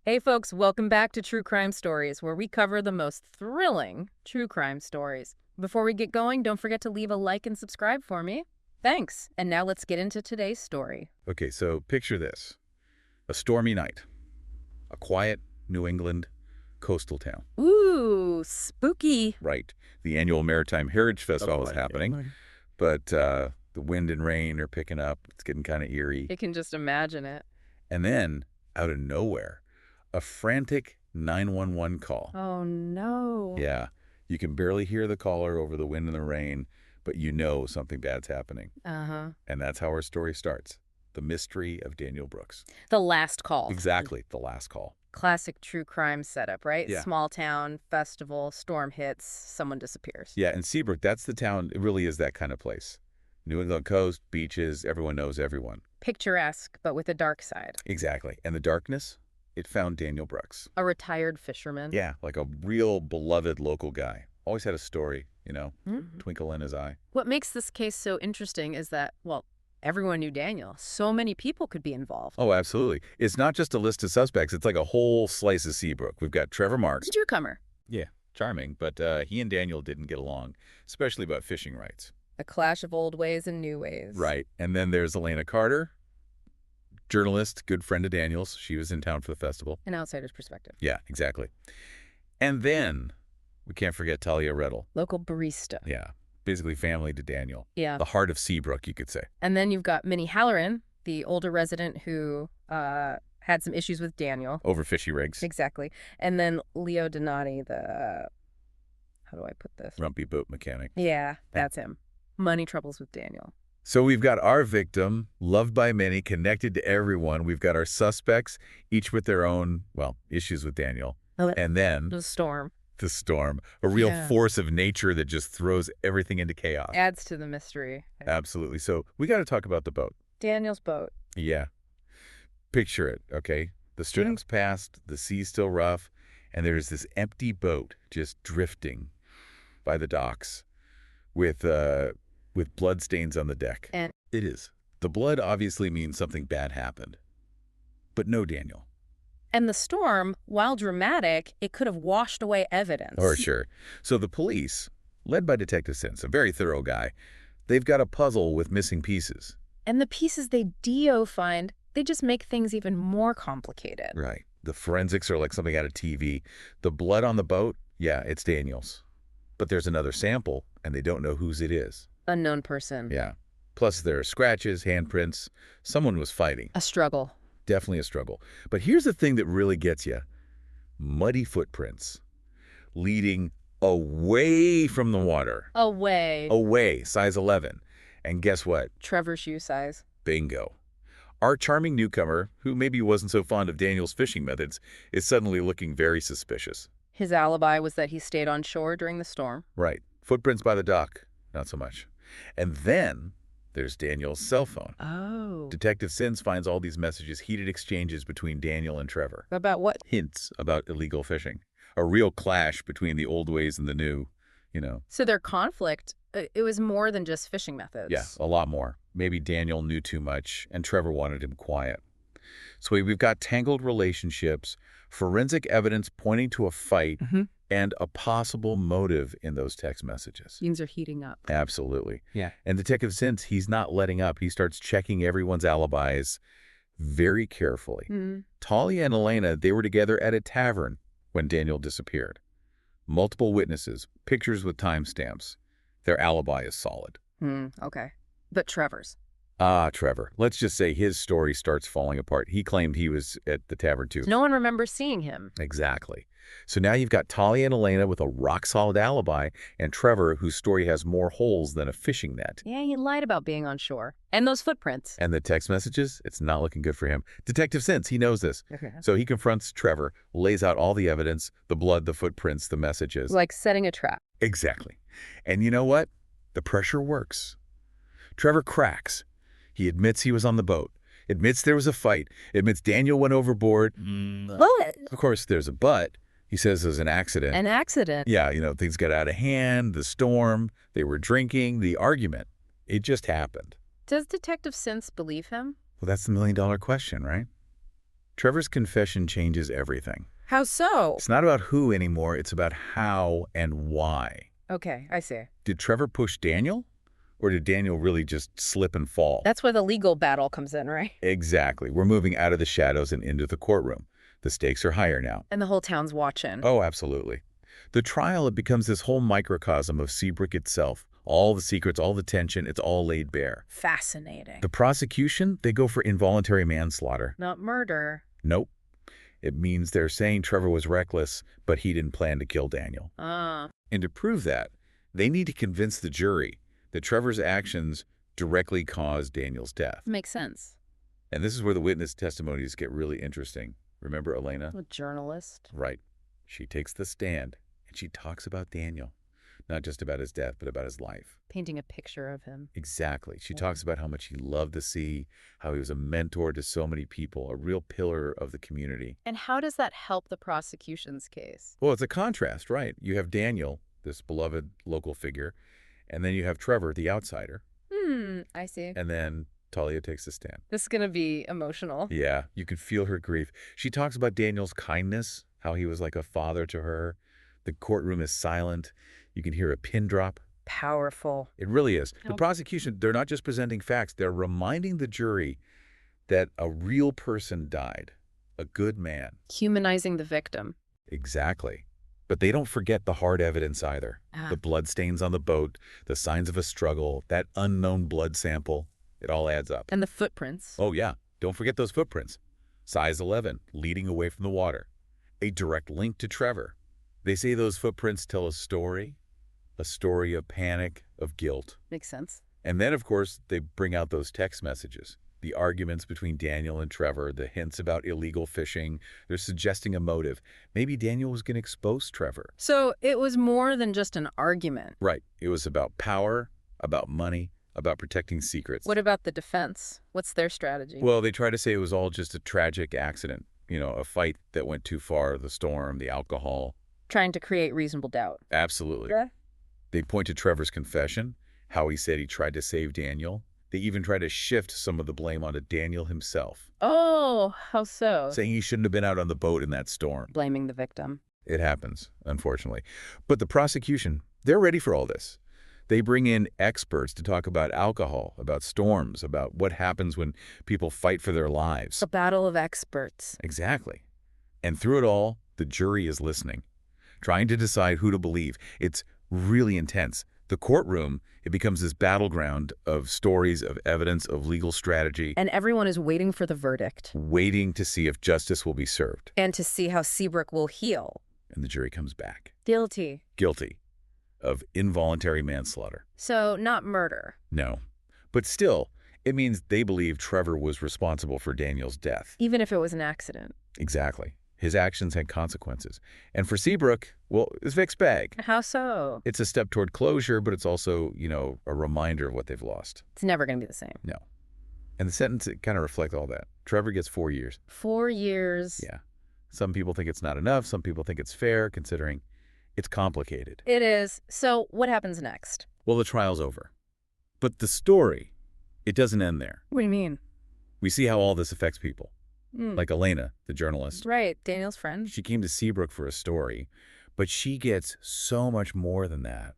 Hey folks, welcome back to True Crime Stories, where we cover the most thrilling true crime stories. Before we get going, don't forget to leave a like and subscribe for me. Thanks. And now let's get into today's story. Okay, so picture this. A stormy night. A quiet New England coastal town. Ooh, spooky. Right. The annual Maritime Heritage Festival is boy. happening, but the wind and rain are picking up. It's getting kind of eerie. You can just imagine it. And then, out of nowhere, a frantic 911 call. Oh no. Yeah, you can barely hear the caller over the wind and the rain, but you know something bad's happening. Uh-huh. And that's how our story starts. The mystery of Daniel Brooks. The last call. Exactly, the last call. Classic true crime setup, right? Yeah. Small town, festival, storm hits, someone disappears. Yeah, and Seabrook, that's the town. It really is that kind of place. New England coast, beaches, everyone knows everyone. Picturesque, but with a dark side. Exactly. And the darkness, it found Daniel Brooks. A retired fisherman. Yeah, like a real beloved local guy. Always had a story, Mhm. twinkle in his eye. What makes this case so interesting is that, well, everyone knew Daniel. So many people could be involved. Oh, absolutely. It's not just a list of suspects. It's like a whole slice of Seabrook. We've got Trevor Marks. Newcomer. Yeah, charming, but he and Daniel didn't get along, especially about fishing rights. A clash of old ways and new ways. Right. And then there's Elena Carter, journalist, good friend of Daniel's. She was in town for the festival. An outsider's perspective. Yeah, exactly. And then we can't forget Talia Reddle. Local barista. Yeah, basically family to Daniel. Yeah. The heart of Seabrook, you could say. And then you've got Minnie Halloran, the older resident who had some issues with Daniel. Over fishy rigs. Exactly. And then Leo Donati, the, how do I put this? Rumpy boat mechanic. Yeah, that's him. Money troubles with Daniel. So we've got our victim, loved by many, connected to everyone. We've got our suspects, each with their own, well, issues with Daniel. And then The storm. the storm, a real Yeah. force of nature that just throws everything into chaos. Adds to the mystery. Absolutely. So we got to talk about the boat. Daniel's boat. Yeah. Picture it, okay? The storm's passed, the sea's still rough, and there's this empty boat just drifting by the docks with bloodstains on the deck. And It is. The blood obviously means something bad happened. But no Daniel. And the storm, while dramatic, it could have washed away evidence. Or sure. So the police, led by Detective Sins, a very thorough guy, they've got a puzzle with missing pieces. And the pieces they find, they just make things even more complicated. Right. The forensics are like something out of TV. The blood on the boat, yeah, it's Daniel's. But there's another sample, and they don't know whose it is. Unknown person. Yeah. Plus there are scratches, handprints. Someone was fighting. A struggle. Definitely a struggle. But here's the thing that really gets you. Muddy footprints leading away from the water. Away. Away, size 11. And guess what? Trevor's shoe size. Bingo. Our charming newcomer, who maybe wasn't so fond of Daniel's fishing methods, is suddenly looking very suspicious. His alibi was that he stayed on shore during the storm. Right. Footprints by the dock. Not so much. And then there's Daniel's cell phone. Oh. Detective Sins finds all these messages, heated exchanges between Daniel and Trevor. About what? Hints about illegal fishing. A real clash between the old ways and the new, So their conflict, it was more than just fishing methods. Yeah, a lot more. Maybe Daniel knew too much, and Trevor wanted him quiet. So we've got tangled relationships, forensic evidence pointing to a fight, and a possible motive in those text messages. Things are heating up. Absolutely. Yeah. And Detective Sins, he's not letting up. He starts checking everyone's alibis very carefully. Talia and Elena, they were together at a tavern when Daniel disappeared. Multiple witnesses, pictures with timestamps. Their alibi is solid. Okay. But Trevor's. Trevor. Let's just say his story starts falling apart. He claimed he was at the tavern too. No one remembers seeing him. Exactly. So now you've got Talia and Elena with a rock-solid alibi, and Trevor, whose story has more holes than a fishing net. Yeah, he lied about being on shore. And those footprints. And the text messages, it's not looking good for him. Detective Sins, he knows this. Okay. So he confronts Trevor, lays out all the evidence, the blood, the footprints, the messages. Like setting a trap. Exactly. And you know what? The pressure works. Trevor cracks. He admits he was on the boat, admits there was a fight, admits Daniel went overboard. But Of course, there's a but. He says it was an accident. an accident. Yeah, things got out of hand, the storm, they were drinking, the argument. It just happened. Does Detective Sins believe him? Well, that's the million-dollar question, right? Trevor's confession changes everything. How so? It's not about who anymore, it's about how and why. Okay, I see. Did Trevor push Daniel? Or did Daniel really just slip and fall? That's where the legal battle comes in, right? Exactly. We're moving out of the shadows and into the courtroom. The stakes are higher now. And the whole town's watching. Oh, absolutely. The trial, it becomes this whole microcosm of Seabrook itself. All the secrets, all the tension, it's all laid bare. Fascinating. The prosecution, they go for involuntary manslaughter. Not murder. Nope. It means they're saying Trevor was reckless, but he didn't plan to kill Daniel. Ah. And to prove that, they need to convince the jury that Trevor's actions directly caused Daniel's death. Makes sense. And this is where the witness testimonies get really interesting. Remember Elena? A journalist. Right. She takes the stand, and she talks about Daniel. Not just about his death, but about his life. Painting a picture of him. Exactly. She talks about how much he loved the sea, how he was a mentor to so many people, a real pillar of the community. And how does that help the prosecution's case? Well, it's a contrast, right? You have Daniel, this beloved local figure, and then you have Trevor, the outsider. I see. And then Talia takes the stand. This is going to be emotional. Yeah, you can feel her grief. She talks about Daniel's kindness, how he was like a father to her. The courtroom is silent. You can hear a pin drop. Powerful. It really is. The How- prosecution, they're not just presenting facts. They're reminding the jury that a real person died, a good man. Humanizing the victim. Exactly. But they don't forget the hard evidence either. Ah. The bloodstains on the boat, the signs of a struggle, that unknown blood sample. It all adds up. And the footprints. Oh, yeah. Don't forget those footprints. Size 11, leading away from the water. A direct link to Trevor. They say those footprints tell a story of panic, of guilt. Makes sense. And then, of course, they bring out those text messages. The arguments between Daniel and Trevor, the hints about illegal fishing. They're suggesting a motive. Maybe Daniel was going to expose Trevor. So it was more than just an argument. Right. It was about power, about money, about protecting secrets. What about the defense? What's their strategy? Well, they try to say it was all just a tragic accident. You know, a fight that went too far, the storm, the alcohol. Trying to create reasonable doubt. Absolutely. Yeah. They point to Trevor's confession, how he said he tried to save Daniel. They even try to shift some of the blame onto Daniel himself, Oh, how so? saying he shouldn't have been out on the boat in that storm. Blaming the victim. It happens, unfortunately. But the prosecution, they're ready for all this. They bring in experts to talk about alcohol, about storms, about what happens when people fight for their lives. A battle of experts. Exactly. And through it all, the jury is listening, trying to decide who to believe. It's really intense. The courtroom, it becomes this battleground of stories, of evidence, of legal strategy, And everyone is waiting for the verdict. waiting to see if justice will be served. And to see how Seabrook will heal. And the jury comes back Guilty. guilty of involuntary manslaughter. So not murder. No. But still, it means they believe Trevor was responsible for Daniel's death. Even if it was an accident. Exactly. His actions had consequences. And for Seabrook, well, it's Vic's bag. How so? It's a step toward closure, but it's also, a reminder of what they've lost. It's never going to be the same. No. And the sentence, it kind of reflects all that. Trevor gets 4 years. 4 years. Yeah. Some people think it's not enough. Some people think it's fair, considering it's complicated. It is. So what happens next? Well, the trial's over. But the story, it doesn't end there. What do you mean? We see how all this affects people. Like Elena, the journalist. Right. Daniel's friend. She came to Seabrook for a story, but she gets so much more than that.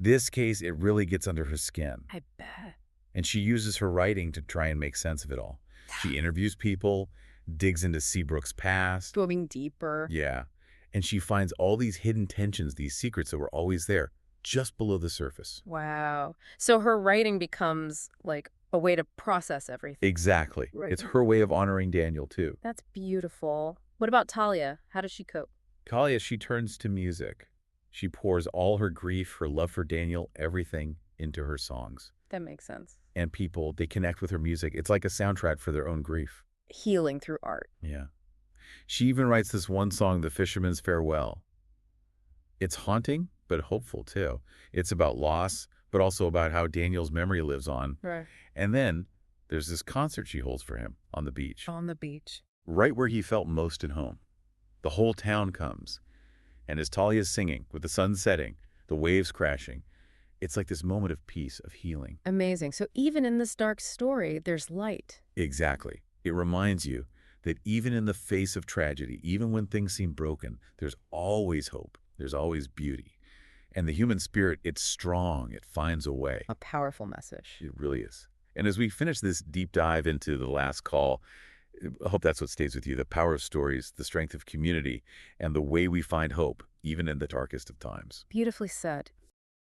This case, it really gets under her skin. I bet. And she uses her writing to try and make sense of it all. She interviews people, digs into Seabrook's past. Going deeper. Yeah. And she finds all these hidden tensions, these secrets that were always there, just below the surface. Wow. So her writing becomes like a way to process everything. Exactly. Right. It's her way of honoring Daniel, too. That's beautiful. What about Talia? How does she cope? Talia, she turns to music. She pours all her grief, her love for Daniel, everything into her songs. That makes sense. And people, they connect with her music. It's like a soundtrack for their own grief. Healing through art. Yeah. She even writes this one song, The Fisherman's Farewell. It's haunting, but hopeful, too. It's about loss, but also about how Daniel's memory lives on. Right. And then there's this concert she holds for him on the beach, On the beach. right where he felt most at home. The whole town comes. And as Talia's singing, with the sun setting, the waves crashing, it's like this moment of peace, of healing. Amazing. So even in this dark story, there's light. Exactly. It reminds you that even in the face of tragedy, even when things seem broken, there's always hope. There's always beauty. And the human spirit, it's strong. It finds a way. A powerful message. It really is. And as we finish this deep dive into The Last Call, I hope that's what stays with you, the power of stories, the strength of community, and the way we find hope, even in the darkest of times. Beautifully said.